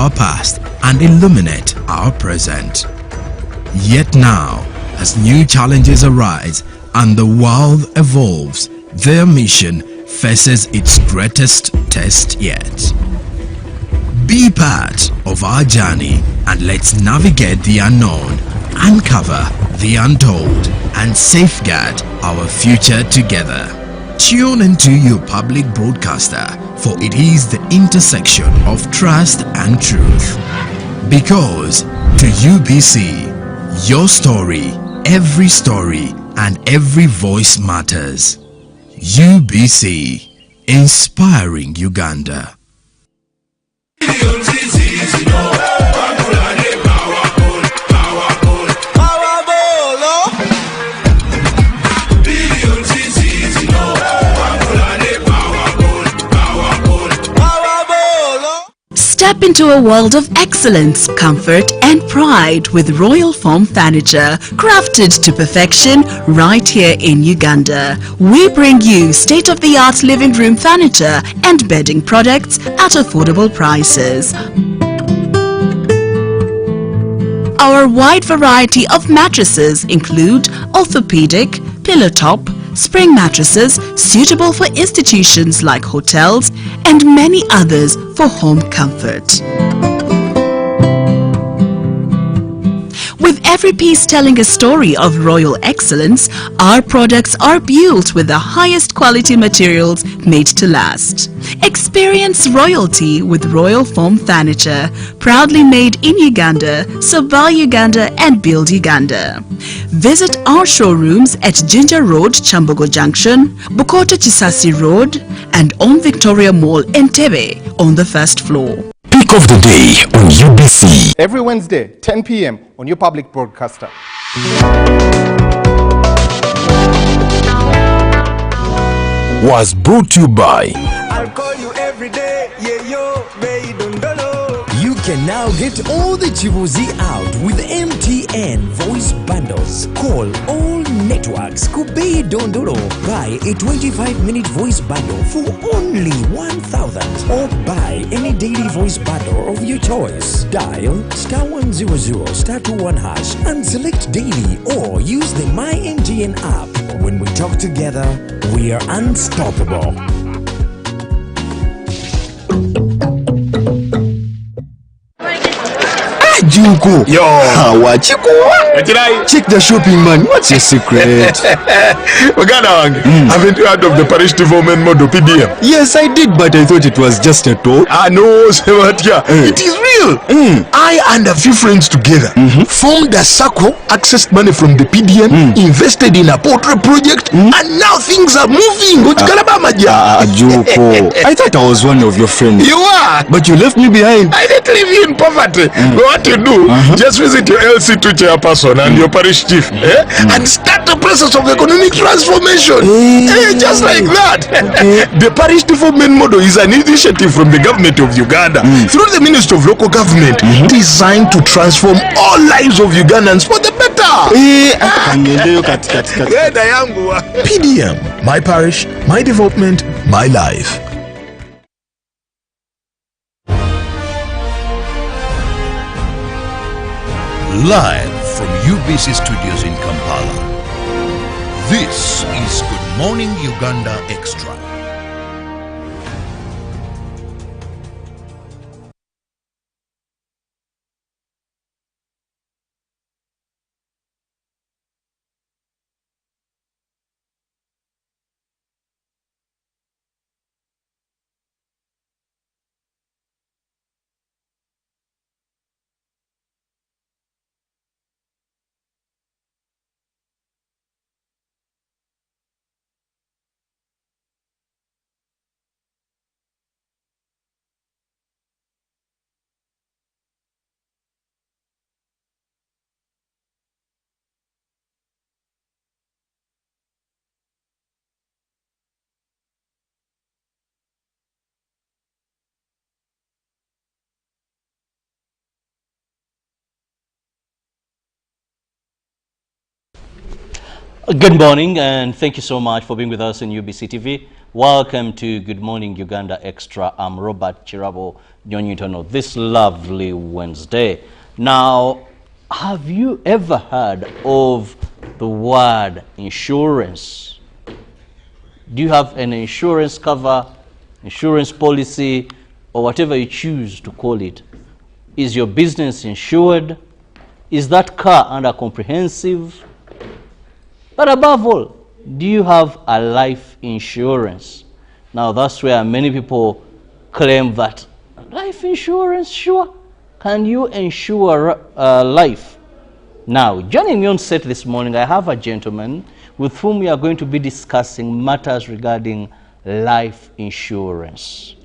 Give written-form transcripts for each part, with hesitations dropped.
our past and illuminate our present. Yet now, as new challenges arise and the world evolves, their mission faces its greatest test yet. Be part of our journey and let's navigate the unknown, uncover the untold, and safeguard our future together. Tune into your public broadcaster, for it is the intersection of trust and truth. Because to UBC, your story, and every voice matters. UBC, inspiring Uganda. Step into a world of excellence, comfort and pride with Royal Form Furniture, crafted to perfection right here in Uganda. We bring you state-of-the-art living room furniture and bedding products at affordable prices. Our wide variety of mattresses include orthopedic, pillow top, spring mattresses suitable for institutions like hotels and many others for home comfort. With every piece telling a story of royal excellence, our products are built with the highest quality materials made to last. Experience royalty with Royal Form Furniture, proudly made in Uganda, so buy Uganda and build Uganda. Visit our showrooms at Ginger Road, Chambogo Junction, Bukoto Chisasi Road, and on Victoria Mall, Entebbe, on the first floor. Pick of the day on UBC. Every Wednesday, 10 p.m. on your public broadcaster. Was brought to you by I'll call you every day, yeah yo, baby don't know. You can now get all the Chibuzi out with MTN voice bundles. Call all networks, Kubei Dondoro. Buy a 25-minute voice bundle for only 1,000, or buy any daily voice bundle of your choice. Dial *100 *21 hash and select daily, or use the My MTN app. When we talk together, we are unstoppable. Juko. Yo. What Chiko? Check the shopping, man. What's your secret? Uganda, haven't you heard of the parish development model PDM? Yes, I did, but I thought it was just a talk. No, Sebatia. It is real. I and a few friends together formed a circle, accessed money from the PDM, invested in a poultry project, and now things are moving. Juko. I thought I was one of your friends. You are. But you left me behind. I didn't leave you in poverty. What you do, just visit your LC2 chairperson and your parish chief and start the process of economic transformation. Just like that. The parish development model is an initiative from the government of Uganda through the Ministry of Local Government, designed to transform all lives of Ugandans for the better. PDM, my parish, my development, my life. Live from UBC Studios in Kampala, this is Good Morning Uganda Extra. Good morning and thank you so much for being with us on UBC TV. Welcome to Good Morning Uganda Extra. I'm Robert Chirabo Nyonyitono this lovely Wednesday. Now, have you ever heard of the word insurance? Do you have an insurance cover, insurance policy, or whatever you choose to call it? Is your business insured? Is that car under comprehensive? But above all, do you have a life insurance? Now that's where many people claim that life insurance, sure. Can you insure life? Now, joining me on set this morning, I have a gentleman with whom we are going to be discussing matters regarding life insurance.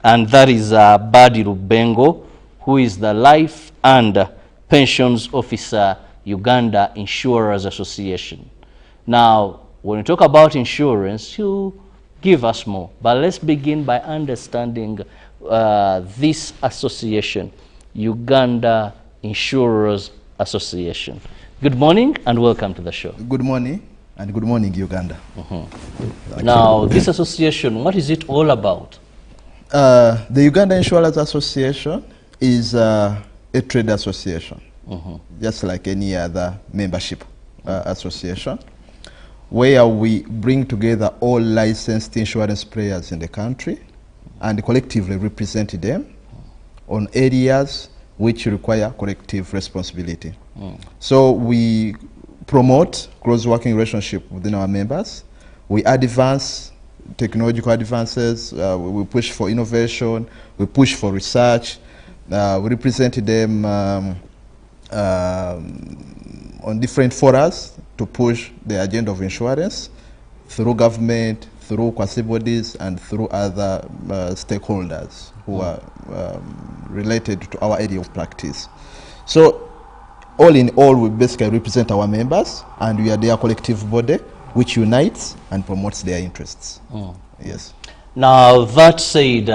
And that is Badi Rubengo, who is the Life and Pensions Officer, Uganda Insurers Association. Now, when we talk about insurance, he'll give us more. But let's begin by understanding this association, Uganda Insurers Association. Good morning and welcome to the show. Good morning and good morning, Uganda. Now, this association, what is it all about? The Uganda Insurers Association is a trade association, just like any other membership association, where we bring together all licensed insurance players in the country and collectively represent them on areas which require collective responsibility. So we promote close working relationship within our members. We advance technological advances, we push for innovation, we push for research, we represent them on different forums to push the agenda of insurance through government, through quasi bodies, and through other stakeholders who are related to our area of practice. So, all in all, we basically represent our members, and we are their collective body, which unites and promotes their interests. Yes. Now, that said,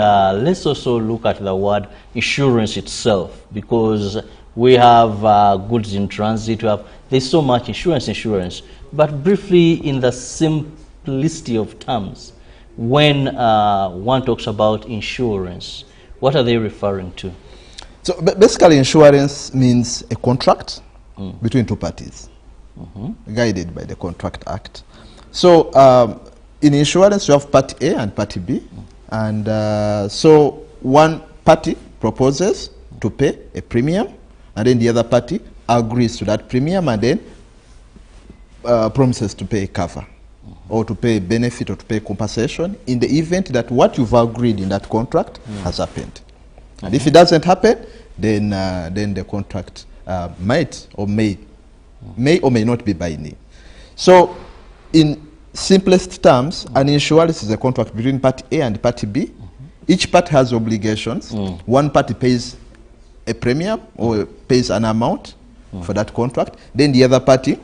let's also look at the word insurance itself, because we have goods in transit, there's so much insurance. But briefly, in the simplicity of terms, when one talks about insurance, what are they referring to? So basically, insurance means a contract between two parties, guided by the Contract Act. So in insurance, you have Party A and Party B. And so one party proposes to pay a premium, and then the other party agrees to that premium and then promises to pay a cover or to pay a benefit or to pay compensation in the event that what you've agreed in that contract has happened. And if it doesn't happen, then the contract might or may not be binding. So in simplest terms, an insurance is a contract between Party A and Party B. Each party has obligations. One party pays a premium or pays an amount for that contract. Then the other party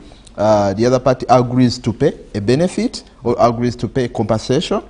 agrees to pay a benefit or agrees to pay compensation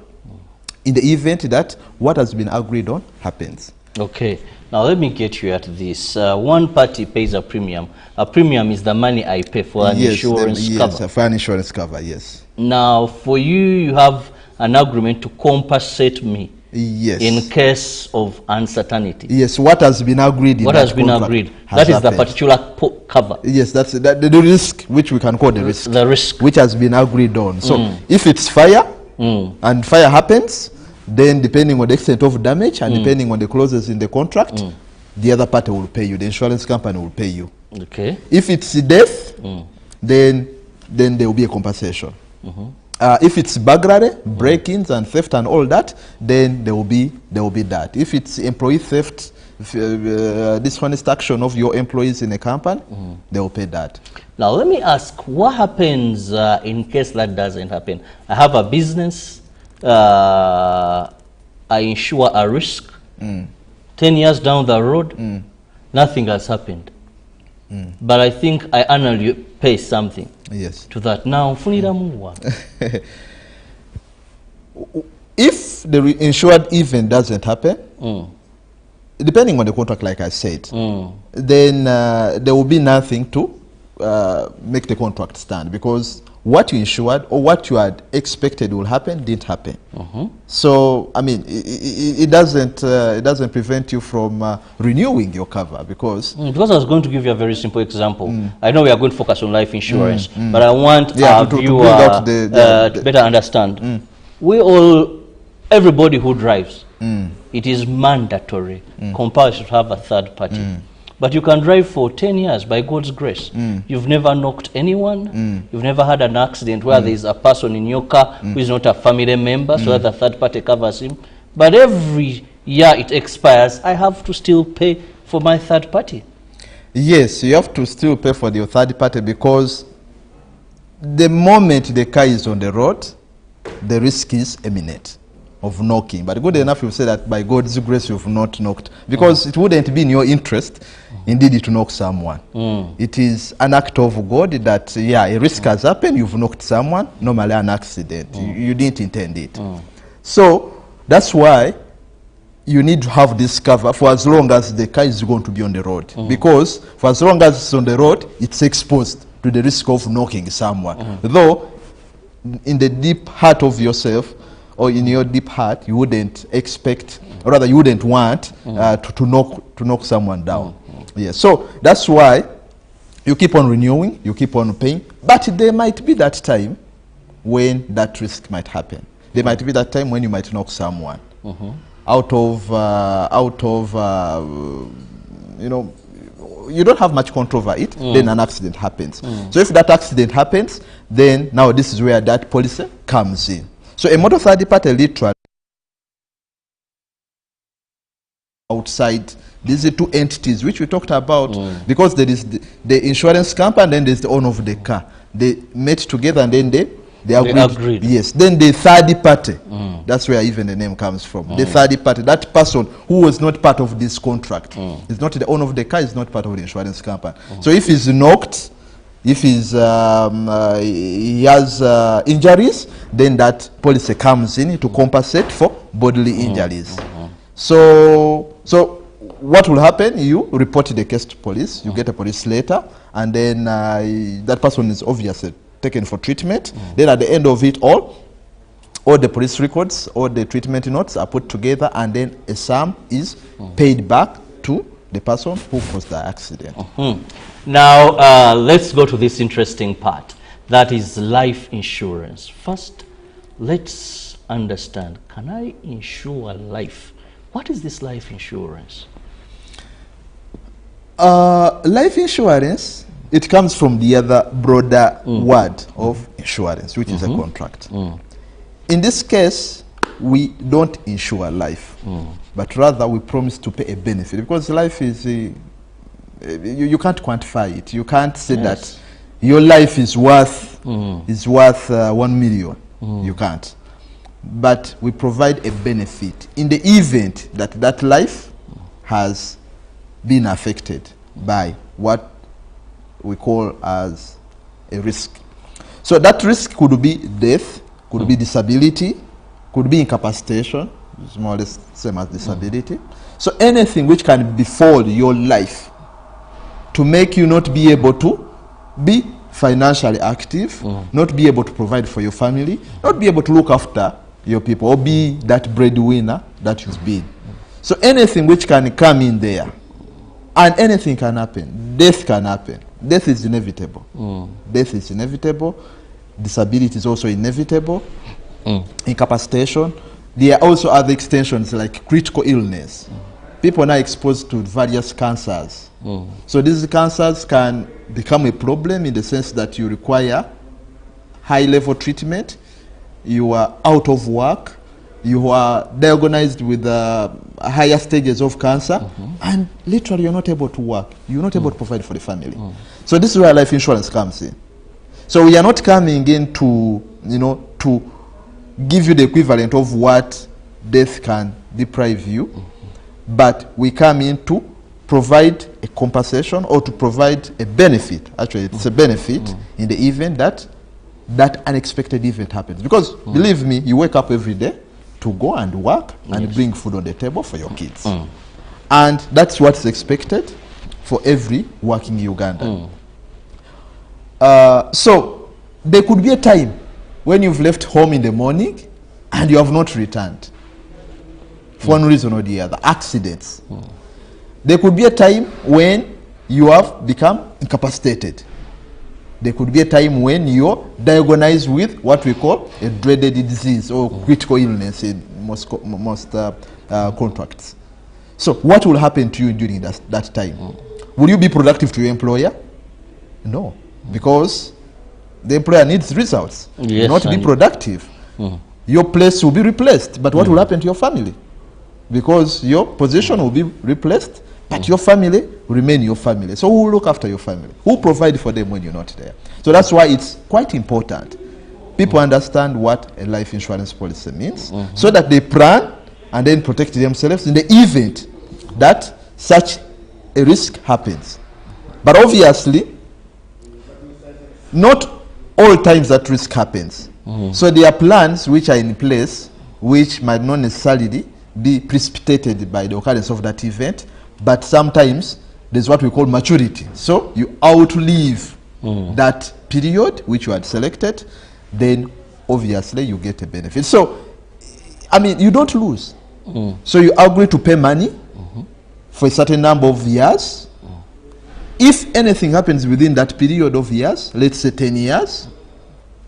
in the event that what has been agreed on happens. Okay. Now let me get you at this. One party pays a premium. A premium is the money I pay for an insurance cover. Yes, for an insurance cover, yes. Now, for you have an agreement to compensate me. Yes. In case of uncertainty. Yes, what has been agreed in what has been agreed. That is the particular cover. Yes, that's the risk, which we can call the risk. The risk. Which has been agreed on. So if it's fire, and fire happens, then depending on the extent of damage and depending on the clauses in the contract, the other party will pay you. The insurance company will pay you. Okay. If it's death, then there will be a compensation. If it's burglary, break-ins and theft and all that, then there will be that. If it's employee theft, dishonest action of your employees in a company, they will pay that. Now let me ask, what happens in case that doesn't happen? I have a business, I insure a risk, 10 years down the road, nothing has happened. But I think I annually pay something. Yes. To that. Now, if the insured event doesn't happen, depending on the contract, like I said, then there will be nothing to make the contract stand, because what you insured or what you had expected will happen didn't happen. So I mean, it doesn't prevent you from renewing your cover because because I was going to give you a very simple example. I know we are going to focus on life insurance, but I want our viewer to better understand. Everybody who drives, it is mandatory, compulsory to have a third party. But you can drive for 10 years by God's grace. You've never knocked anyone. You've never had an accident where there is a person in your car who is not a family member, so that the third party covers him. But every year it expires, I have to still pay for my third party. Yes, you have to still pay for your third party because the moment the car is on the road, the risk is imminent of knocking. But good enough you say that by God's grace you've not knocked, because it wouldn't be in your interest indeed to knock someone. It is an act of God that a risk has happened, you've knocked someone, normally an accident. You didn't intend it. So that's why you need to have this cover for as long as the car is going to be on the road, because for as long as it's on the road, it's exposed to the risk of knocking someone. Though in the deep heart of yourself, or in your deep heart, you wouldn't expect, or rather you wouldn't want to knock someone down. Yes, so that's why you keep on renewing, you keep on paying, but there might be that time when that risk might happen. There might be that time when you might knock someone out of you know, you don't have much control over it, then an accident happens. So if that accident happens, then now this is where that policy comes in. So a motor third party literally outside these are two entities which we talked about, because there is the insurance company and then there's the owner of the car. They met together and then they agreed. Yes. Then the third party, that's where even the name comes from. The third party, that person who was not part of this contract, is not the owner of the car, is not part of the insurance company. So if he's knocked, if he's, he has injuries, then that policy comes in to compensate for bodily injuries. So what will happen? You report the case to police, you get a police letter, and then that person is obviously taken for treatment. Then at the end of it all the police records, all the treatment notes are put together, and then a sum is paid back to the person who caused the accident. Now, let's go to this interesting part. That is life insurance. First, let's understand, can I insure life? What is this life insurance? Life insurance, it comes from the other broader word of insurance, which is a contract. In this case, we don't insure life, but rather we promise to pay a benefit, because life is, you can't quantify it. You can't say that your life is worth 1 million. You can't. But we provide a benefit in the event that that life has been affected by what we call as a risk. So that risk could be death, could be disability, could be incapacitation, it's more or less same as disability. So anything which can befall your life to make you not be able to be financially active, not be able to provide for your family, not be able to look after your people, or be that breadwinner that you've been. So anything which can come in there, and anything can happen. Death can happen. Death is inevitable. Death is inevitable. Disability is also inevitable. Incapacitation. There are also other extensions like critical illness. People are now exposed to various cancers. So these cancers can become a problem in the sense that you require high-level treatment. You are out of work. You are diagnosed with higher stages of cancer, and literally you're not able to work. You're not able to provide for the family. So this is where life insurance comes in. So we are not coming in to, to give you the equivalent of what death can deprive you, but we come in to provide a compensation or to provide a benefit. Actually, it's a benefit in the event that that unexpected event happens. Because believe me, you wake up every day to go and work and bring food on the table for your kids. And that's what's expected for every working Ugandan. So there could be a time when you've left home in the morning and you have not returned for one reason or the other, accidents. There could be a time when you have become incapacitated. There could be a time when you're diagnosed with what we call a dreaded disease or critical illness in most contracts. So what will happen to you during that time? Will you be productive to your employer? No, because the employer needs results, not be productive. Your place will be replaced, but what will happen to your family? Because your position will be replaced, but your family will remain your family. So who will look after your family? Who will provide for them when you're not there? So that's why it's quite important people understand what a life insurance policy means, so that they plan and then protect themselves in the event that such a risk happens. But obviously, not all times that risk happens. So there are plans which are in place which might not necessarily be precipitated by the occurrence of that event, but sometimes there's what we call maturity. So you outlive that period which you had selected, then obviously you get a benefit. So, I mean, you don't lose. So you agree to pay money for a certain number of years. If anything happens within that period of years, let's say 10 years,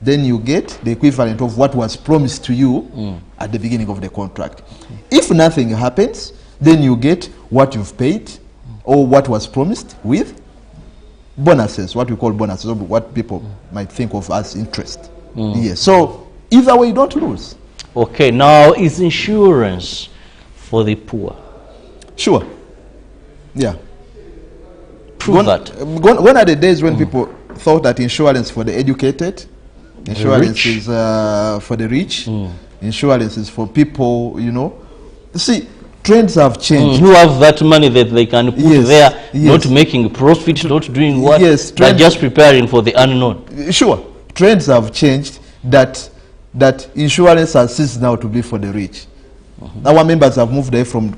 then you get the equivalent of what was promised to you at the beginning of the contract. If nothing happens, then you get what you've paid or what was promised with bonuses, what we call bonuses, or what people might think of as interest. Yes. So either way, you don't lose. Okay, now is insurance for the poor? Sure. Yeah. Prove that. Gone are the days when people thought that insurance for the educated, insurance is for the rich, insurance is for people, you know. See, trends have changed. Who have that money that they can put there, not making profit, not doing what, but just preparing for the unknown. Sure. Trends have changed that insurance has ceased now to be for the rich. Our members have moved away from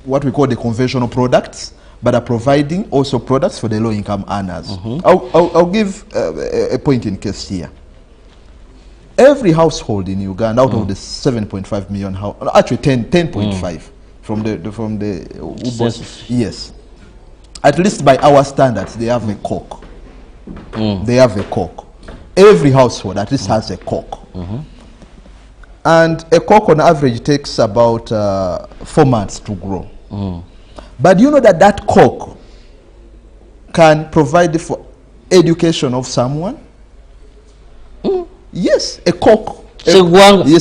what we call the conventional products, but are providing also products for the low-income earners. I'll give a point in case here. Every household in Uganda, out of the 7.5 million, actually 10.5 from the Census. Yes, at least by our standards, they have a cock. They have a cock. Every household at least has a cock. And a cock on average takes about 4 months to grow. But you know that cock can provide for education of someone? Yes, a cock. Yes,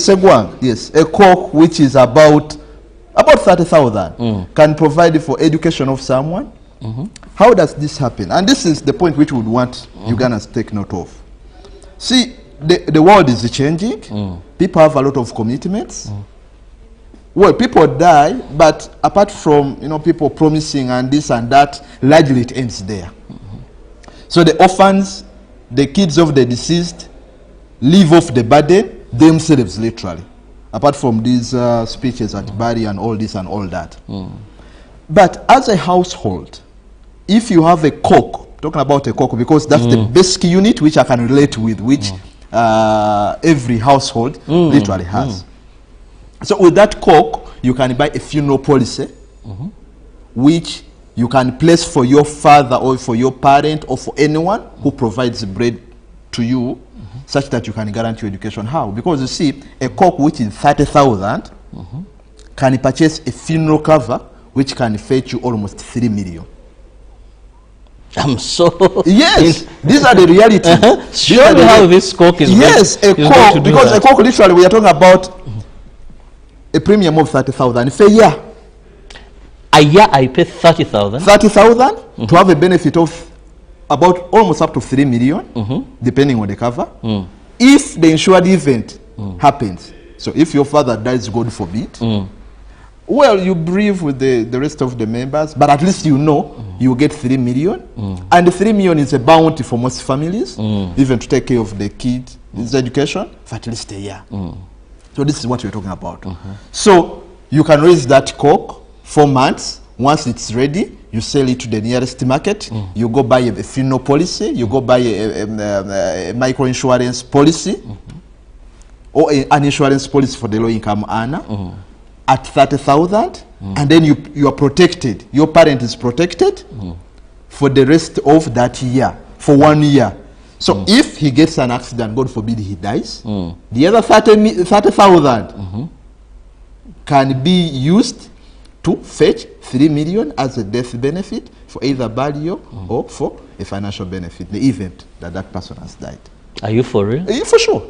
a guang. Yes, a cock which is about 30,000 can provide for education of someone. How does this happen? And this is the point which we would want Ugandans to take note of. See, the world is changing. People have a lot of commitments. Well, people die, but apart from people promising and this and that, largely it ends there. So the orphans, the kids of the deceased, live off the burden themselves, literally. Apart from these speeches at Bari and all this and all that. But as a household, if you have a cock, talking about a cock because that's the basic unit which I can relate with, which every household literally has. So with that cock, you can buy a funeral policy, which you can place for your father or for your parent or for anyone who provides bread to you, such that you can guarantee your education. How? Because you see, a cock which is 30,000 can purchase a funeral cover which can fetch you almost 3 million. I'm so... Yes, these are the realities. Show me how this cock is a cock, because a cock literally we are talking about a premium of 30,000 for a year. A year I pay 30,000? 30,000 to have a benefit of about almost up to 3 million, depending on the cover. If the insured event happens, so if your father dies, God forbid, well, you breathe with the rest of the members, but at least you get 3 million. And the 3 million is a bounty for most families, even to take care of the kid, his education, for at least a year. So this is what we're talking about. So you can raise that cock 4 months, Once it's ready, you sell it to the nearest market. You go buy a funeral policy. You go buy a micro insurance policy, or an insurance policy for the low income earner at 30,000, and then you are protected. Your parent is protected for the rest of that year, for 1 year. So if he gets an accident, God forbid he dies, the other 30,000 can be used to fetch 3 million as a death benefit for either burial or for a financial benefit in the event that that person has died. Are you for real? For sure.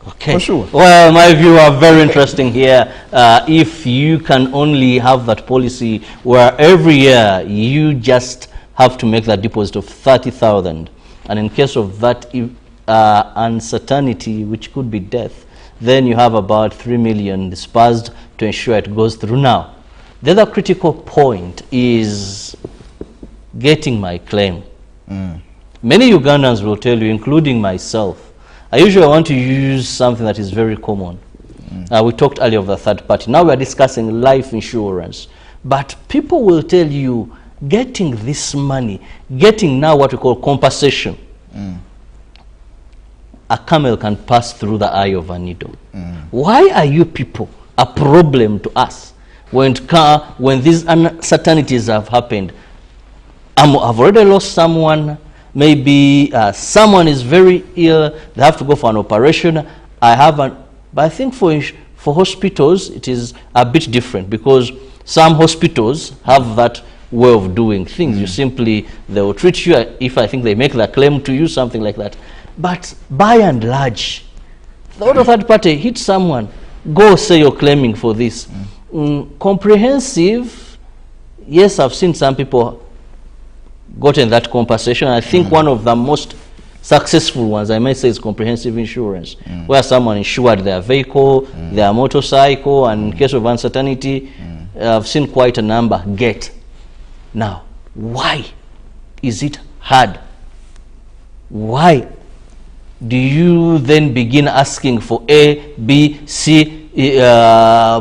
Okay. For sure. Well, my view are very interesting here. If you can only have that policy where every year you just have to make that deposit of 30,000, and in case of that uncertainty, which could be death, then you have about 3 million dispersed to ensure it goes through. Now, the other critical point is getting my claim. Many Ugandans will tell you, including myself, I usually want to use something that is very common. We talked earlier of the third party. Now we are discussing life insurance. But people will tell you, getting this money, getting now what we call compensation, a camel can pass through the eye of a needle. Why are you people a problem to us when these uncertainties have happened? I've already lost someone. Maybe someone is very ill. They have to go for an operation. But I think for hospitals, it is a bit different, because some hospitals have that way of doing things. You simply, they will treat you if I think they make the claim to you, something like that. But by and large, the third party hits someone, go say you're claiming for this. Comprehensive, yes, I've seen some people gotten that compensation. I think one of the most successful ones, I might say, is comprehensive insurance, where someone insured their vehicle, their motorcycle, and in case of uncertainty, I've seen quite a number get. Now, why is it hard? Why do you then begin asking for A, B, C,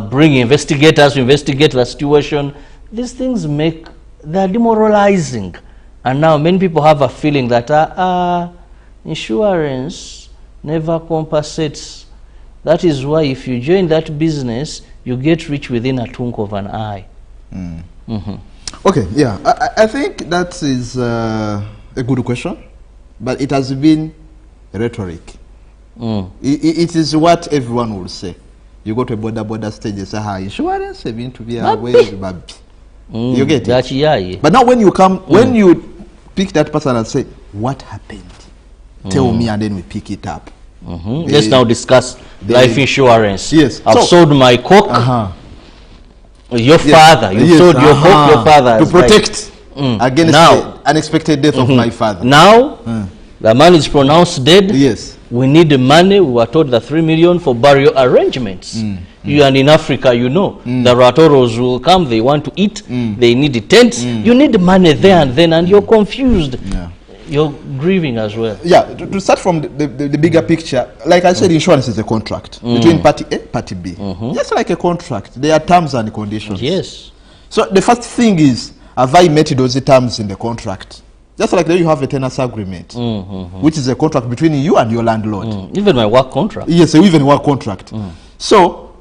bring investigators to investigate the situation? These things they're demoralizing. And now many people have a feeling that insurance never compensates. That is why if you join that business, you get rich within a twinkle of an eye. Okay, yeah, I think that is a good question, but it has been rhetoric. It is what everyone will say. You go to a border stage and say, insurance is going to be a way. You get it? Yeah. But now when you come, when you pick that person and say, what happened? Tell me, and then we pick it up. Let's now discuss life insurance. Yes. I've sold my coke. Your father, you sold your coke, your father. To protect against the unexpected death of my father. Now, the man is pronounced dead. Yes. We need the money. We were told the 3 million for burial arrangements. And in Africa, you know, the Ratoros will come, they want to eat, they need the tents. You need money there and then, and you're confused. You're grieving as well. Yeah, to start from the bigger picture, like I said, insurance is a contract between party A, party B. Just like a contract, there are terms and conditions. Yes. So the first thing is, have I met those terms in the contract? Just like there you have a tenancy agreement, which is a contract between you and your landlord. Even my work contract. Yes, even work contract. So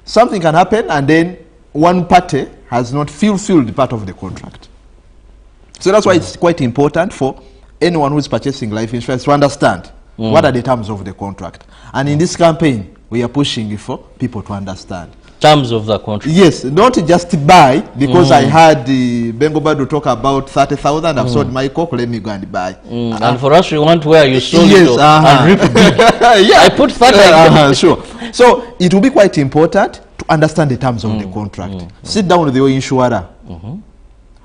something can happen and then one party has not fulfilled part of the contract. So that's why it's quite important for anyone who is purchasing life insurance to understand what are the terms of the contract. And in this campaign, we are pushing for people to understand terms of the contract. Yes, not just buy, because I heard Bengo Bado talk about 30,000, I've sold my coke, let me go and buy. And for us, we want where you sold it and rip big. I put 30. Sure. So it will be quite important to understand the terms of the contract. Sit down with your insurer.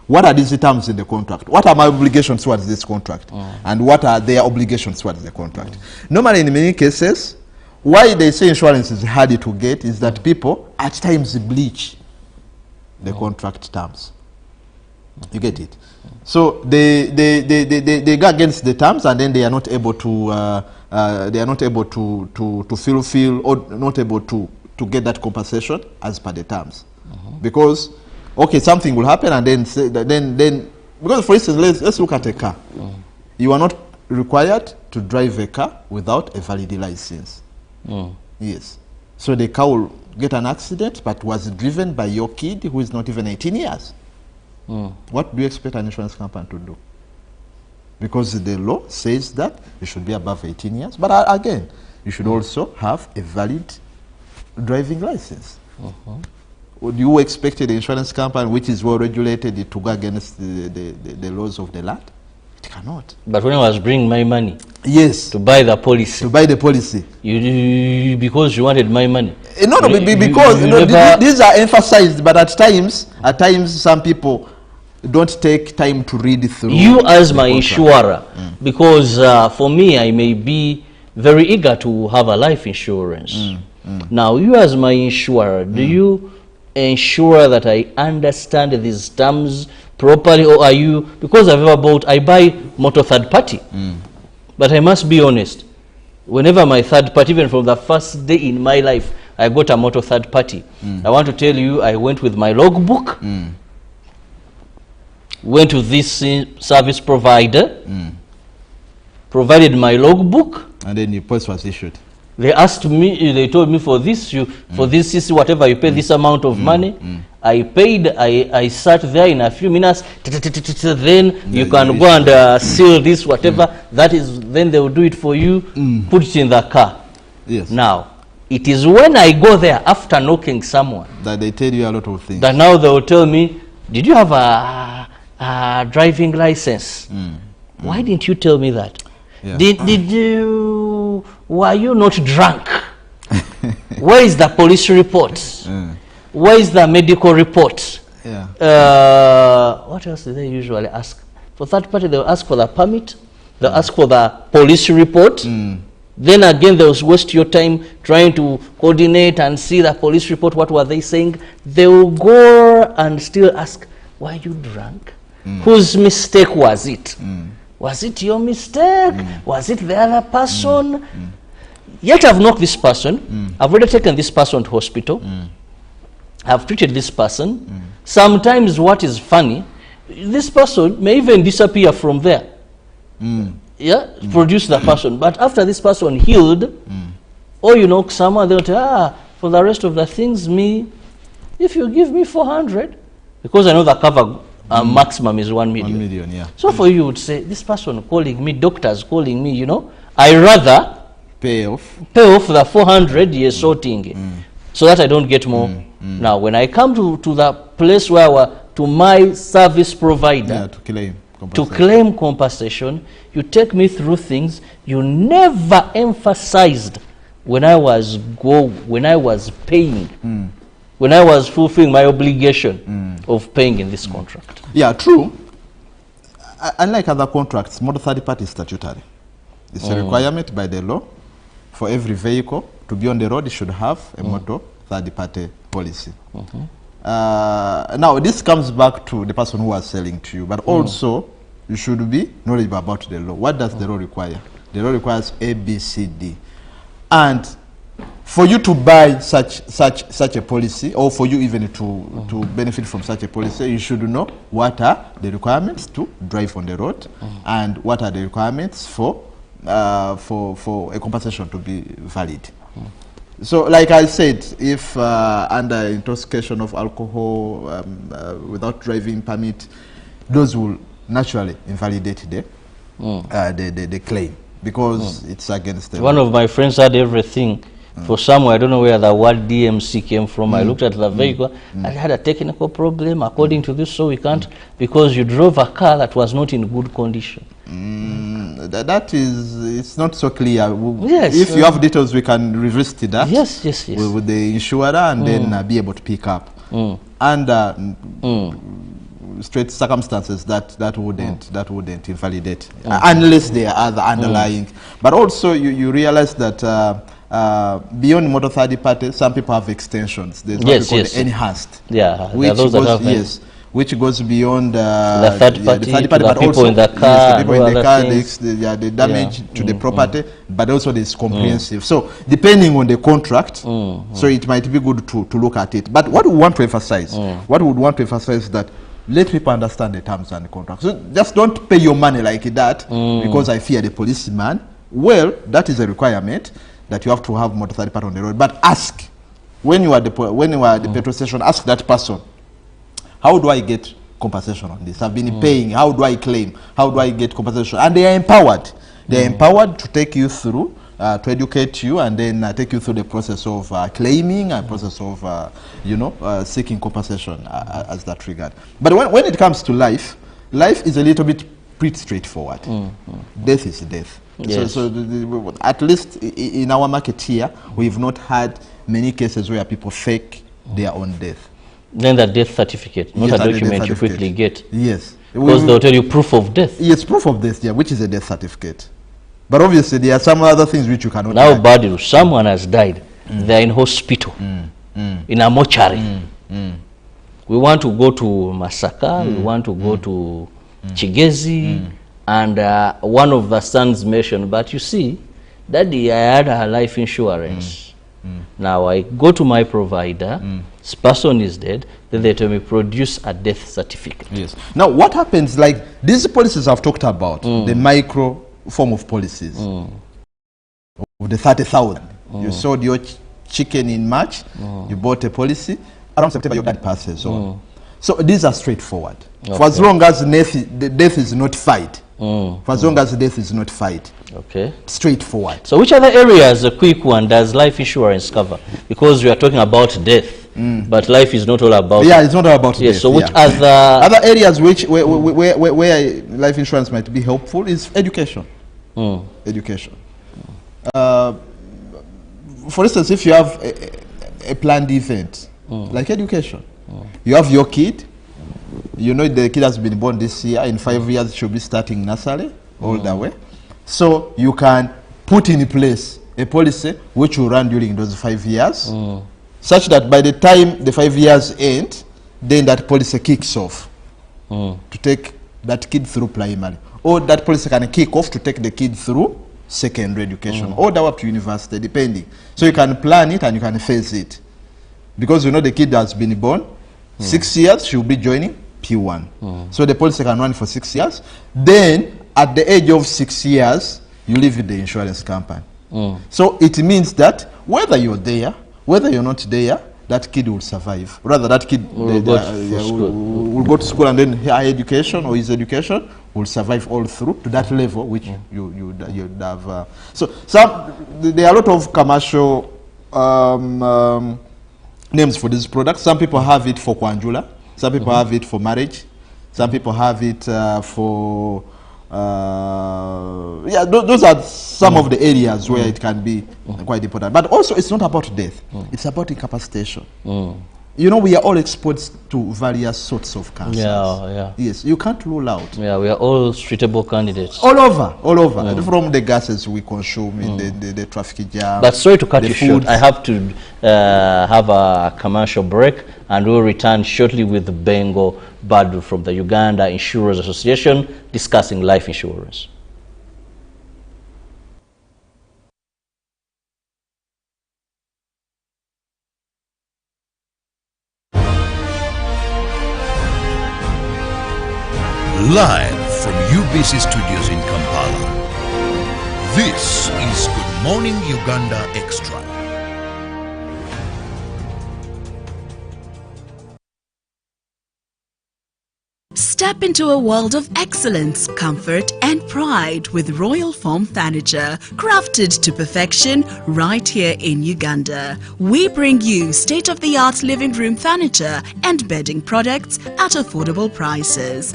What are these terms in the contract? What are my obligations towards this contract? And what are their obligations towards the contract? Normally, in many cases, why they say insurance is hard to get is that people at times bleach the contract terms. You get it? So they go against the terms, and then they are not able to fulfill, or not able to get that compensation as per the terms. Because okay, something will happen, and then say that then because, for instance, let's look at a car. You are not required to drive a car without a valid license. Yes. So the car will get an accident, but was driven by your kid who is not even 18 years. What do you expect an insurance company to do? Because the law says that you should be above 18 years. But again, you should also have a valid driving license. Would you expect the insurance company, which is well regulated, to go against the laws of the land? It cannot. But when I was bringing my money, yes, to buy the policy, you because you wanted my money. Because these are emphasized, but at times some people don't take time to read through. You as my insurer, because for me, I may be very eager to have a life insurance. Now, you as my insurer, do you ensure that I understand these terms properly, or are you, because I buy motor third party, but I must be honest, whenever my third party, even from the first day in my life, I got a motor third party, I want to tell you, I went with my logbook, went to this service provider, provided my logbook, and then your post was issued. They asked me, they told me for this, this, whatever you pay this amount of money. I paid, I sat there in a few minutes, then you can go and seal this, whatever. That is, then they will do it for you, put it in the car. Yes. Now, it is when I go there after knocking someone that they tell you a lot of things. That now they will tell me, did you have a driving license? Why didn't you tell me that? Yeah. Were you not drunk? Where is the police report? Where is the medical report? What else do they usually ask? For third party, they'll ask for the permit. They'll ask for the police report. Then again, they'll waste your time trying to coordinate and see the police report. What were they saying? They will go and still ask, were you drunk? Whose mistake was it? Was it your mistake? Was it the other person? Yet I've knocked this person. I've already taken this person to hospital. I've treated this person. Sometimes what is funny, this person may even disappear from there. Produce the person. But after this person healed, or you know, someone, they'll tell, for the rest of the things, if you give me 400, because I know the cover maximum is 1 million. 1 million, yeah. So for you would say, this person calling me, doctors calling me, you know, I rather pay off the 400 years sorting, so that I don't get more. Now, when I come to the place where to my service provider to claim compensation, you take me through things you never emphasized when I was paying. When I was fulfilling my obligation of paying in this contract. Yeah, true. Unlike other contracts, motor third party is statutory. It's a requirement by the law for every vehicle to be on the road. It should have a motor third party policy. Now, this comes back to the person who was selling to you, but also you should be knowledgeable about the law. What does the law require? The law requires A, B, C, D. And for you to buy such a policy, or for you even to benefit from such a policy, you should know what are the requirements to drive on the road, and what are the requirements for a compensation to be valid. So, like I said, if under intoxication of alcohol, without driving permit, those will naturally invalidate the claim, because it's against the law. One of my friends had everything. For somewhere, I don't know where the word DMC came from. I looked at the vehicle. I had a technical problem according to this, so we can't, because you drove a car that was not in good condition. That is, it's not so clear. Yes, if you have details, we can revisit that. Yes. With the insurer, and then be able to pick up. Under straight circumstances, that wouldn't invalidate, unless there are other underlying. But also, you realize that. Beyond motor third party, some people have extensions. There's what we call the enhanced, which which goes beyond the third party, the but but people also in the car, yes, the people in the car, things. the damage to the property, but also there's comprehensive. So depending on the contract, so it might be good to look at it. But what we want to emphasize, is that let people understand the terms and the contracts. So just don't pay your money like that because I fear the policeman. Well, that is a requirement that you have to have more third party on the road. But ask when you are at the petrol station, ask that person, how do I get compensation on this? I've been paying. How do I claim? How do I get compensation? And they are empowered. They are empowered to take you through, to educate you, and then take you through the process of claiming and process of, seeking compensation as that regard. But when it comes to life is a little bit pretty straightforward. Death is death. Yes. So at least in our market here, we've not had many cases where people fake their own death. Then the death certificate, not Yes, a document you quickly get. Yes. Because they'll tell you proof of death. Yes, proof of death, yeah, which is a death certificate. But obviously there are some other things which you cannot Now, hide. Badiru, someone has died. They're in hospital, in a mortuary. We want to go to Masaka, we want to go to Chigezi, and one of the sons mentioned, but you see, Daddy, I had a life insurance. Now I go to my provider, this person is dead, then they tell me produce a death certificate. Yes. Now what happens, like these policies I've talked about, the micro form of policies, of the 30,000. You sold your chicken in March, you bought a policy, around September your dad passes on. So these are straightforward. For as long as the death is notified, for as long as death is notified, straightforward. So which other areas, a quick one, does life insurance cover? Because we are talking about death, but life is not all about it's not all about death. So which other areas where life insurance might be helpful is education. Education. For instance, if you have a planned event, like education, you have your kid, you know the kid has been born this year, in 5 years should be starting nursery, all the way. So you can put in place a policy which will run during those 5 years, such that by the time the 5 years end, then that policy kicks off to take that kid through primary. Or that policy can kick off to take the kid through secondary education, or the way up to university, depending. So you can plan it and you can phase it. Because you know the kid has been born, 6 years, she will be joining P1. So the policy can run for 6 years. Then, at the age of 6 years, you leave with the insurance company. So it means that whether you're there, whether you're not there, that kid will survive. Rather, that kid will go to school and then higher education or his education will survive all through to that level which you have. So there are a lot of commercial names for this product. Some people have it for Kwanjula, some people have it for marriage, some people have it for those are some of the areas where it can be quite important. But also it's not about death, it's about incapacitation. You know, we are all exposed to various sorts of cancers. Yes, you can't rule out. We are all treatable candidates. All over. From the gases we consume in the traffic jam. But sorry to cut you short, I have to have a commercial break, and we'll return shortly with Bengo Badu from the Uganda Insurers Association discussing life insurance. Live from UBC Studios in Kampala, this is Good Morning Uganda Extra. Step into a world of excellence, comfort and pride with Royal Foam Furniture, crafted to perfection right here in Uganda. We bring you state-of-the-art living room furniture and bedding products at affordable prices.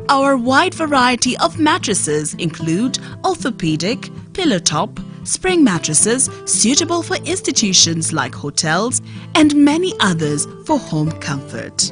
Our wide variety of mattresses include orthopedic, pillow top, spring mattresses suitable for institutions like hotels and many others for home comfort.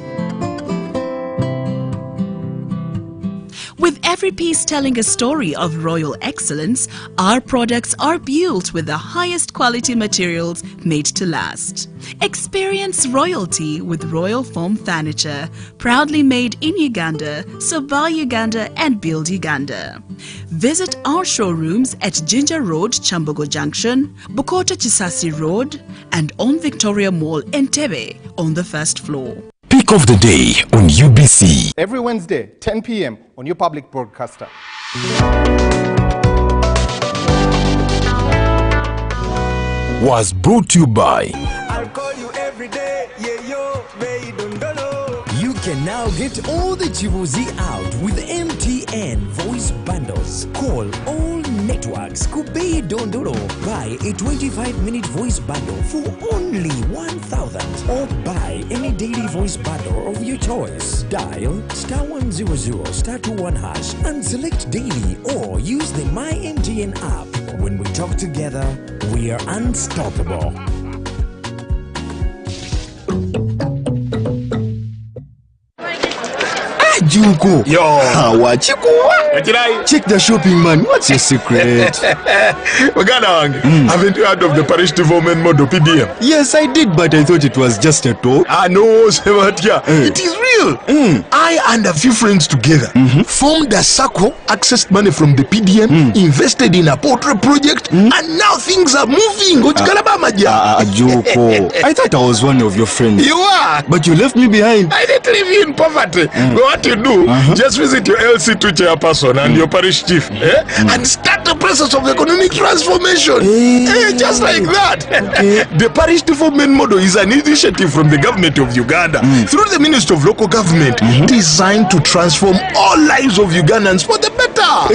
With every every piece telling a story of royal excellence, our products are built with the highest quality materials made to last. Experience royalty with Royal Foam Furniture, proudly made in Uganda, so buy Uganda and build Uganda. Visit our showrooms at Ginger Road, Chambogo Junction, Bukota Chisasi Road, and on Victoria Mall, Entebbe, on the first floor. Pick of the day on UBC. Every Wednesday, 10 p.m. on your public broadcaster. Was brought to you by I'll call you every day, yeah, yo, baby, don't know. You can now get all the Chibuzi out with MTN voice bundles. Call all networks. Kubei Dondoro. Buy a 25-minute voice bundle for only 1,000. Or buy any daily voice bundle of your choice. Dial *100 *21 hash and select daily, or use the My MTN app. When we talk together, we are unstoppable. Juko. Yo. Check the shopping, man. What's your secret? Uganda, haven't you heard of the parish development model PDM? Yes, I did, but I thought it was just a talk. No, Sebatia. It is real. I and a few friends together formed a circle, accessed money from the PDM, invested in a portrait project, and now things are moving. Juko. I thought I was one of your friends. You are. But you left me behind. I didn't leave you in poverty. What you do, just visit your LC2 chairperson and your parish chief and start the process of economic transformation. Just like that. The parish development model is an initiative from the government of Uganda through the Ministry of Local Government designed to transform all lives of Ugandans for the better.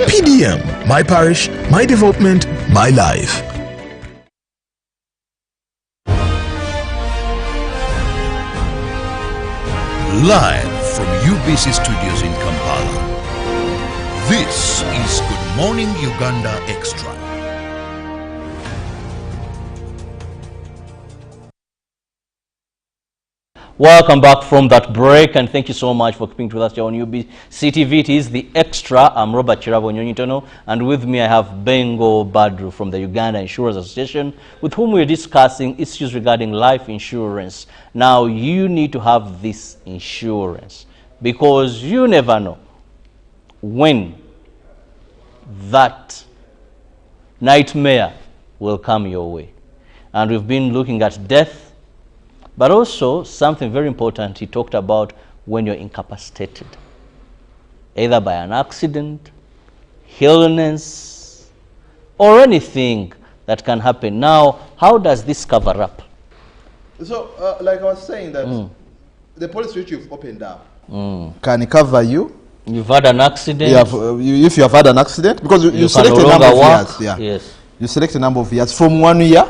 PDM, my parish, my development, my life. Live from UBC Studios in Kampala. This is Good Morning Uganda Extra. Welcome back from that break, and thank you so much for keeping with us here on UBC TV. It is the Extra. I'm Robert Chirabo Nyonyitono, and with me I have Bengo Badru from the Uganda Insurance Association, with whom we're discussing issues regarding life insurance. Now, you need to have this insurance because you never know when that nightmare will come your way. And we've been looking at death, but also something very important he talked about when you're incapacitated, either by an accident, illness, or anything that can happen. Now, how does this cover up? So, like I was saying, that the policy which you've opened up can cover you. You've had an accident. If you have had an accident, because you select a number of years. Yeah. Yes. You select a number of years from 1 year,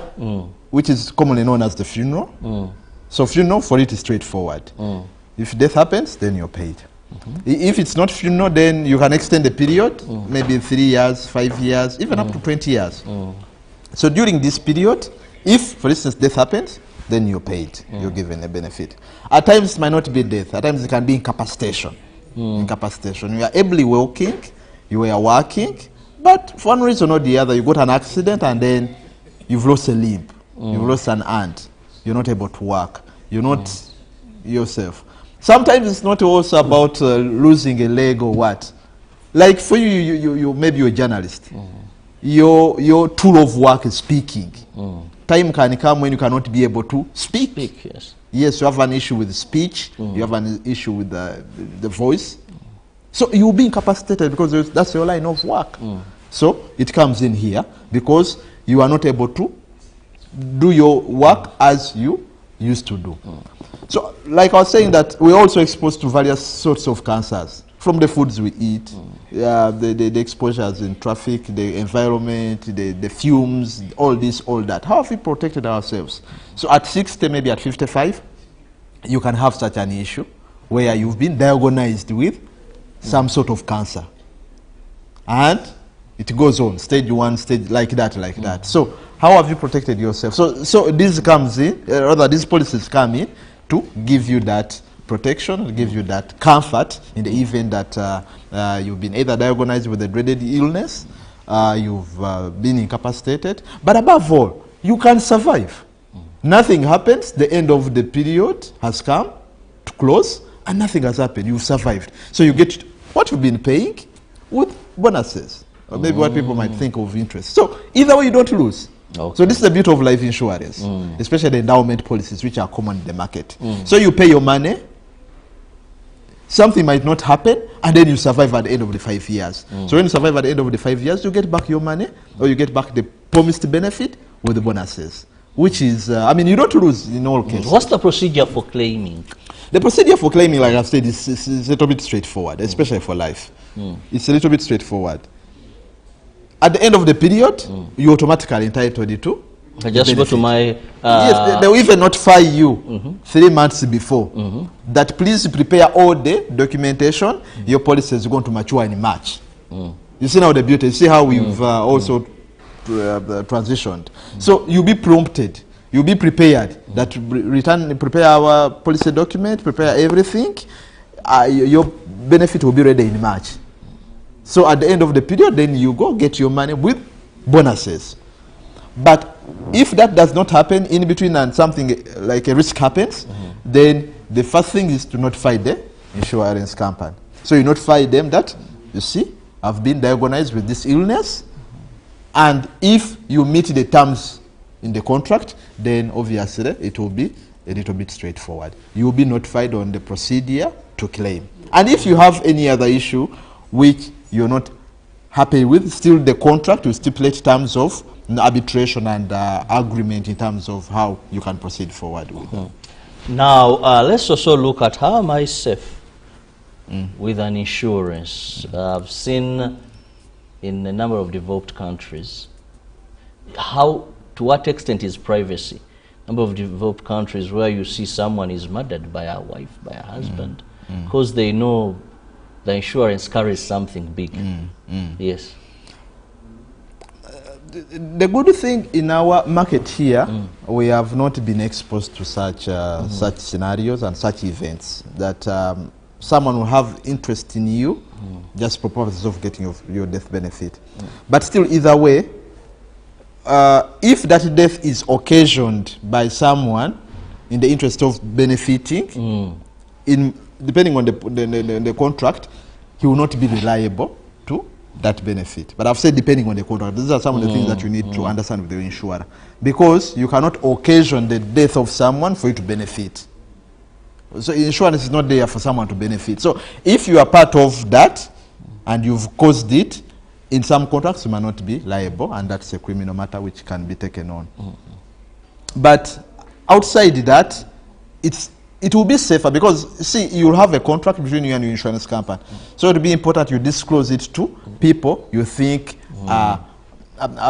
which is commonly known as the funeral. So funeral, for it is straightforward. If death happens, then you're paid. If it's not funeral, then you can extend the period, maybe 3 years, 5 years, even up to 20 years. So during this period, if, for instance, death happens, then you're paid. You're given a benefit. At times, it might not be death. At times, it can be incapacitation. Incapacitation. You are ably walking, you were working, but for one reason or the other, you got an accident and then you've lost a limb, you've lost an hand. You're not able to work. You're not yourself. Sometimes it's not also about losing a leg or what. Like for you maybe you're a journalist. Your tool of work is speaking. Time can come when you cannot be able to speak. Yes. Yes, you have an issue with speech. You have an issue with the voice. So you'll be incapacitated because that's your line of work. So it comes in here because you are not able to do your work as you used to do. So, like I was saying, that we're also exposed to various sorts of cancers from the foods we eat, the exposures in traffic, the environment, the fumes, all this, all that. How have we protected ourselves? So at 60, maybe at 55, you can have such an issue where you've been diagnosed with some sort of cancer. And it goes on, stage 1, stage like that. So how have you protected yourself? So this comes in, rather these policies come in to give you that protection, it gives you that comfort in the event that you've been either diagnosed with a dreaded illness, you've been incapacitated, but above all, you can survive. Nothing happens, the end of the period has come to close, and nothing has happened, you've survived. So you get what you've been paying with bonuses, or maybe what people might think of interest. So either way, you don't lose. Okay. So this is the beauty of life insurance, especially the endowment policies, which are common in the market. So you pay your money, something might not happen, and then you survive at the end of the 5 years. So when you survive at the end of the 5 years, you get back your money, or you get back the promised benefit with the bonuses, which is, I mean, you don't lose in all cases. What's the procedure for claiming? The procedure for claiming, like I've said, is a little bit straightforward, especially for life. It's a little bit straightforward. At the end of the period, you automatically entitled to. I just go to my... yes, they will even notify you 3 months before that please prepare all the documentation. Your policy is going to mature in March. You see now the beauty. You see how we've also transitioned. So you'll be prompted. You'll be prepared that prepare our policy document, prepare everything. Your benefit will be ready in March. So at the end of the period, then you go get your money with bonuses. But if that does not happen in between and something like a risk happens, then the first thing is to notify the insurance company. So you notify them that, you see, I've been diagnosed with this illness, and if you meet the terms in the contract, then obviously it will be a little bit straightforward. You will be notified on the procedure to claim. And if you have any other issue which you're not happy with, still the contract will stipulate terms of arbitration and agreement in terms of how you can proceed forward with them. Now, let's also look at how am I safe with an insurance. I've seen in a number of developed countries, to what extent is privacy? A number of developed countries where you see someone is murdered by a wife, by a husband, because they know the insurance carries something big. Yes. The good thing in our market here, we have not been exposed to such such scenarios and such events that someone will have interest in you just for purposes of getting your death benefit. But still, either way, if that death is occasioned by someone in the interest of benefiting, depending on the contract, he will not be reliable to that benefit. But I've said depending on the contract. These are some of the things that you need to understand with the insurer. Because you cannot occasion the death of someone for you to benefit. So insurance is not there for someone to benefit. So if you are part of that and you've caused it, in some contracts you might not be liable, and that's a criminal matter which can be taken on. But outside that, it will be safer because, see, you'll have a contract between you and your insurance company. So it will be important you disclose it to people you think are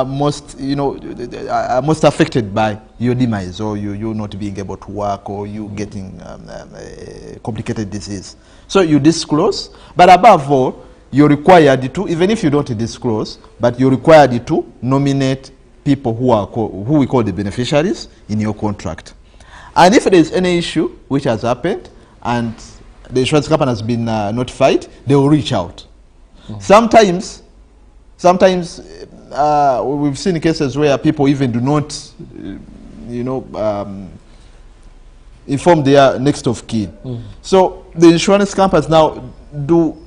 most, are most affected by your demise, or you not being able to work, or you getting a complicated disease. So you disclose, but above all, you're required to, even if you don't disclose, but you're required to nominate people who we call the beneficiaries in your contract. And if there is any issue which has happened and the insurance company has been notified, they will reach out. Sometimes we've seen cases where people even do not, inform their next of kin. So the insurance companies now do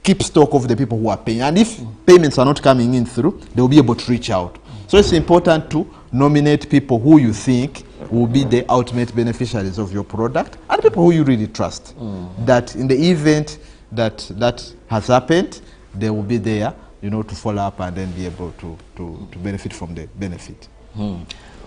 keep stock of the people who are paying. And if payments are not coming in through, they will be able to reach out. So it's important to nominate people who you think will be the ultimate beneficiaries of your product, and people who you really trust. That in the event that has happened, they will be there, to follow up and then be able to benefit from the benefit.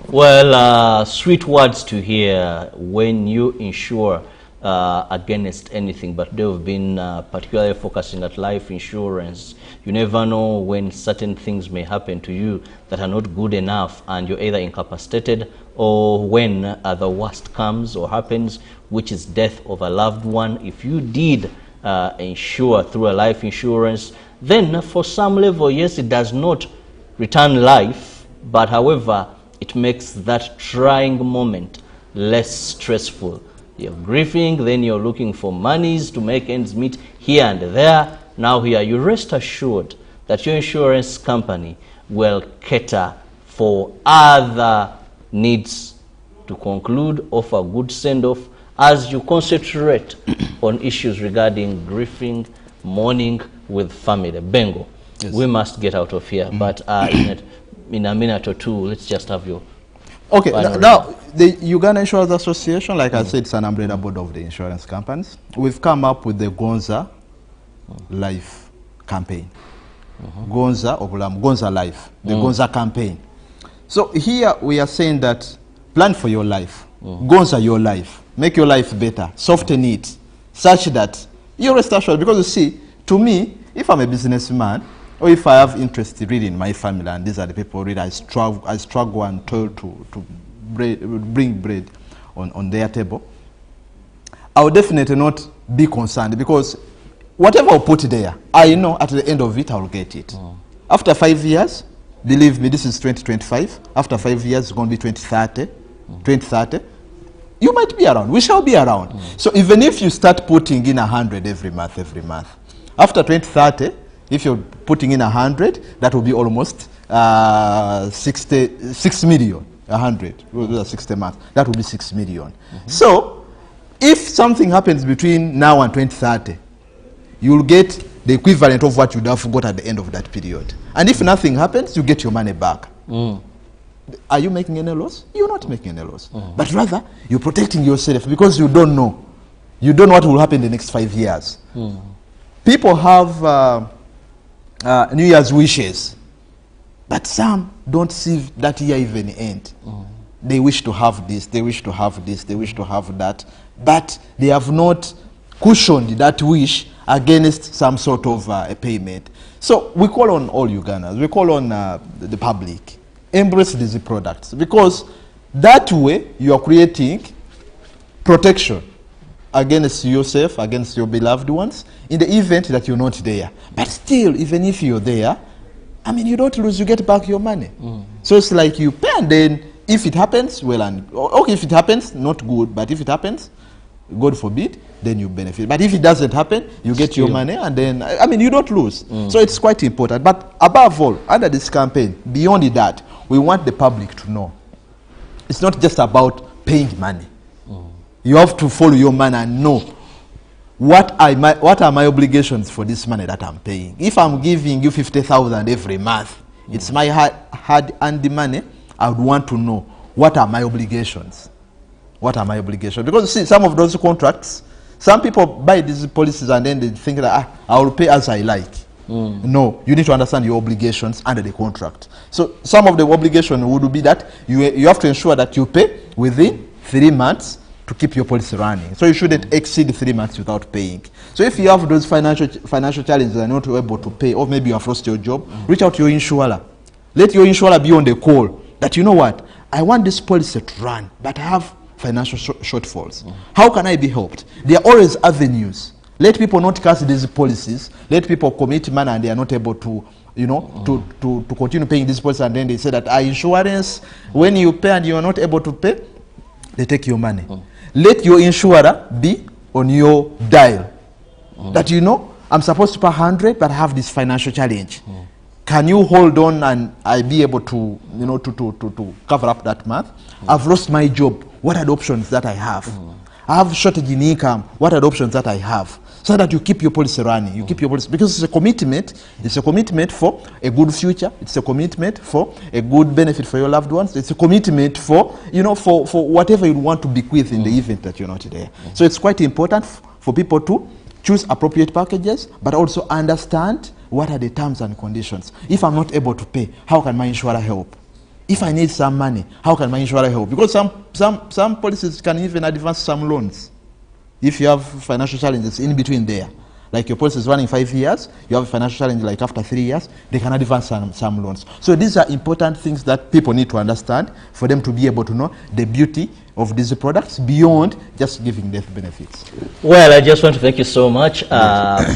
Well, sweet words to hear when you insure against anything, but they've been particularly focusing at life insurance. You never know when certain things may happen to you that are not good enough, and you're either incapacitated, or when the worst comes or happens, which is death of a loved one. If you did insure through a life insurance, then for some level, yes, it does not return life, but however, it makes that trying moment less stressful. You're grieving, then you're looking for monies to make ends meet here and there. Now here, you rest assured that your insurance company will cater for other needs to conclude, offer good send-off as you concentrate on issues regarding grieving, mourning with family. Bengo, yes. We must get out of here, but in a minute or two, let's just have your... Okay, now the Uganda Insurance Association, like I said, it's an umbrella board of the insurance companies. We've come up with the Gonza Life campaign. Gonza Life, the Gonza campaign. So here we are saying that plan for your life, Gonza your life, make your life better, soften it, such that you rest assured. Because you see, to me, if I'm a businessman, or if I have interest really in my family, and these are the people really I struggle and toil to bring bread on their table, I would definitely not be concerned, because whatever I put there, I know at the end of it, I will get it. After 5 years, believe me, this is 2025. After 5 years, it's going to be 2030. 2030, you might be around. We shall be around. So even if you start putting in 100 every month, after 2030, if you're putting in 100, that will be almost 6 million. 100, 60 months, that will be 6 million. So if something happens between now and 2030, you'll get the equivalent of what you'd have got at the end of that period. And if nothing happens, you get your money back. Are you making any loss? You're not making any loss. But rather, you're protecting yourself, because you don't know. You don't know what will happen in the next 5 years. People have New Year's wishes, but some don't see that year even end. They wish to have this, they wish to have this, they wish to have that, but they have not cushioned that wish against some sort of a payment. So we call on all Ugandans, we call on the public, embrace these products, because that way you are creating protection against yourself, against your beloved ones, in the event that you're not there. But still, even if you're there, I mean, you don't lose, you get back your money. So it's like you pay, and then if it happens, well, and okay, if it happens, not good, but if it happens, God forbid, then you benefit. But if it doesn't happen, you get your money, and then, I mean, you don't lose. So it's quite important. But above all, under this campaign, beyond that, we want the public to know it's not just about paying money. You have to follow your money and know what are my obligations for this money that I'm paying. If I'm giving you 50,000 every month, it's my hard-earned money. I would want to know what are my obligations. What are my obligations? Because see, some of those contracts, some people buy these policies and then they think that I will pay as I like. No, you need to understand your obligations under the contract. So some of the obligation would be that you have to ensure that you pay within 3 months to keep your policy running. So you shouldn't exceed 3 months without paying. So if you have those financial challenges and not able to pay, or maybe you have lost your job, reach out to your insurer. Let your insurer be on the call that, you know what, I want this policy to run, but I have financial shortfalls. How can I be helped? There are always avenues. Let people not cast these policies. Let people commit money and they are not able to, you know, to continue paying this policy, and then they say that insurance, when you pay and you are not able to pay, they take your money. Let your insurer be on your dial. That, you know, I'm supposed to pay 100, but I have this financial challenge. Can you hold on and I be able to, you know, to cover up that month? I've lost my job. What are the options that I have? I have shortage in income. What are the options that I have? So that you keep your policy running. You keep your policy, because it's a commitment. It's a commitment for a good future. It's a commitment for a good benefit for your loved ones. It's a commitment for, you know, for whatever you want to bequeath in the event that you're not there. So it's quite important for people to choose appropriate packages, but also understand what are the terms and conditions. If I'm not able to pay, how can my insurer help? If I need some money, how can my insurer help? Because some policies can even advance some loans. If you have financial challenges in between there, like your policy is running 5 years, you have a financial challenge like after 3 years, they can advance some loans. So these are important things that people need to understand for them to be able to know the beauty of these products beyond just giving death benefits. Well, I just want to thank you so much,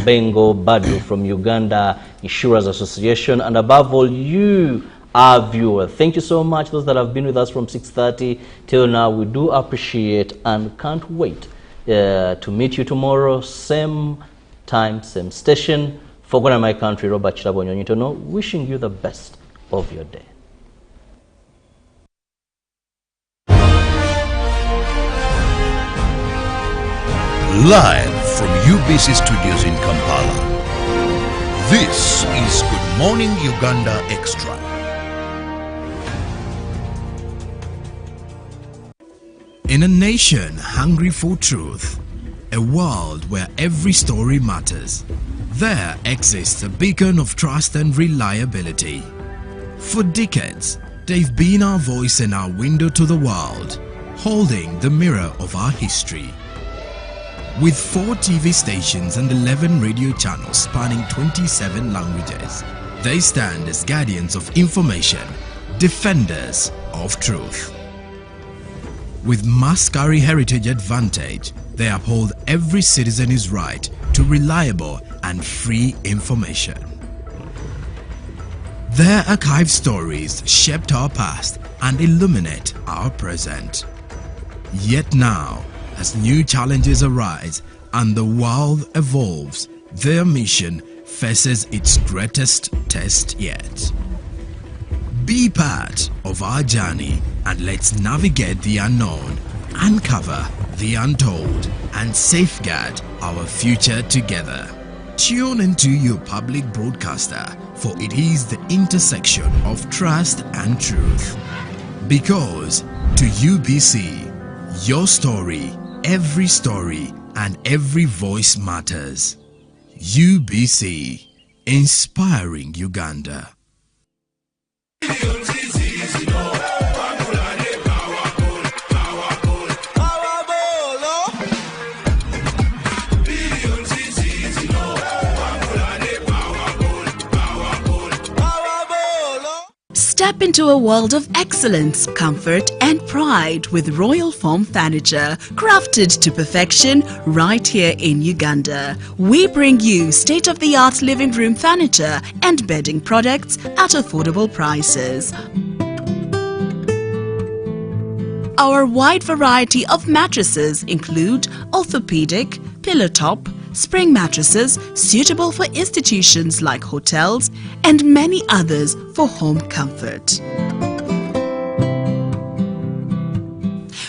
Bengo Badu from Uganda Insurers Association, and above all, you, our viewer. Thank you so much, those that have been with us from 6:30 till now. We do appreciate and can't wait to meet you tomorrow, same time, same station. For Uganda, my country, Robert Chirabo Nyonyitono, wishing you the best of your day. Live from UBC Studios in Kampala, this is Good Morning Uganda Extra. In a nation hungry for truth, a world where every story matters, there exists a beacon of trust and reliability. For decades, they've been our voice and our window to the world, holding the mirror of our history. With 4 TV stations and 11 radio channels spanning 27 languages, they stand as guardians of information, defenders of truth. With Mascari Heritage Advantage, they uphold every citizen's right to reliable and free information. Their archived stories shaped our past and illuminate our present. Yet now, as new challenges arise and the world evolves, their mission faces its greatest test yet. Be part of our journey and let's navigate the unknown, uncover the untold, and safeguard our future together. Tune into your public broadcaster, for it is the intersection of trust and truth. Because to UBC, your story, every story, and every voice matters. UBC, inspiring Uganda. Step into a world of excellence, comfort and pride with Royal Foam Furniture, crafted to perfection right here in Uganda. We bring you state-of-the-art living room furniture and bedding products at affordable prices. Our wide variety of mattresses include orthopedic, pillow top, spring mattresses suitable for institutions like hotels, and many others for home comfort.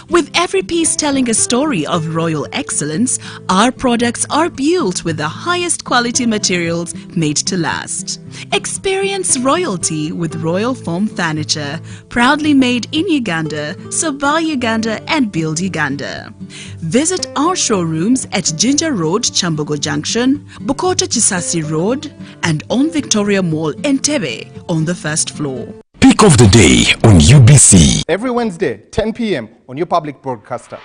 With every piece telling a story of royal excellence, our products are built with the highest quality materials made to last. Experience royalty with Royal Foam Furniture, proudly made in Uganda, so buy Uganda and build Uganda. Visit our showrooms at Ginger Road, Chambogo Junction, Bukota Chisasi Road, and on Victoria Mall, Entebbe, on the first floor. Pick of the day on UBC. Every Wednesday, 10 p.m. on your public broadcaster.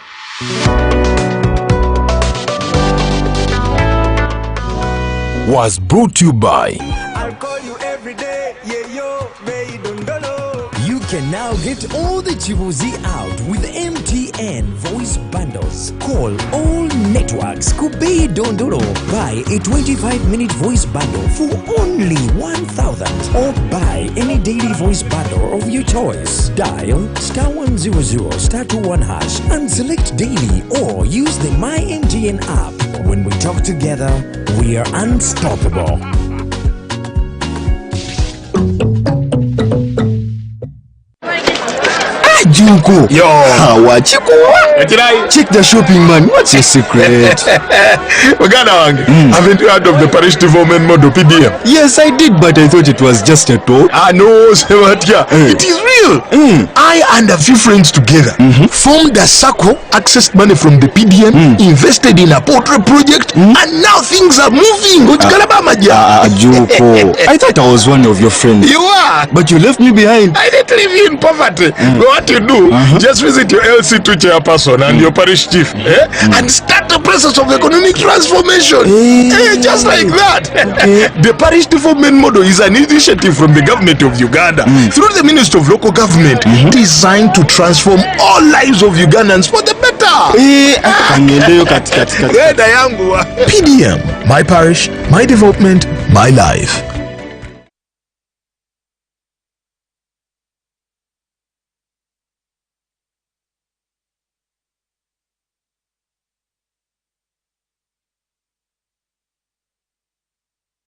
Was brought to you by I'll call you every day, yeah yo, me dondolo. You can now get all the Chibuzi out with MTN voice bundles. Call all networks Kubei Dondoro. Buy a 25-minute voice bundle for only 1,000 or buy any daily voice bundle of your choice. Dial *100 *21 hash and select daily or use the My MTN app. When we talk together, we are unstoppable. Junko. Yo. Check the shopping, man. What's your secret? Haven't you heard of the parish development model PDM? Yes, I did, but I thought it was just a talk. No, it is real. I and a few friends together formed a circle, accessed money from the PDM, invested in a poultry project, and now things are moving. Junko, I thought I was one of your friends. You are. But you left me behind. I didn't leave you in poverty. What you do, just visit your LC2 chairperson and your parish chief and start the process of economic transformation. Just like that. The parish development model is an initiative from the government of Uganda through the Ministry of Local Government designed to transform all lives of Ugandans for the better. PDM, my parish, my development, my life.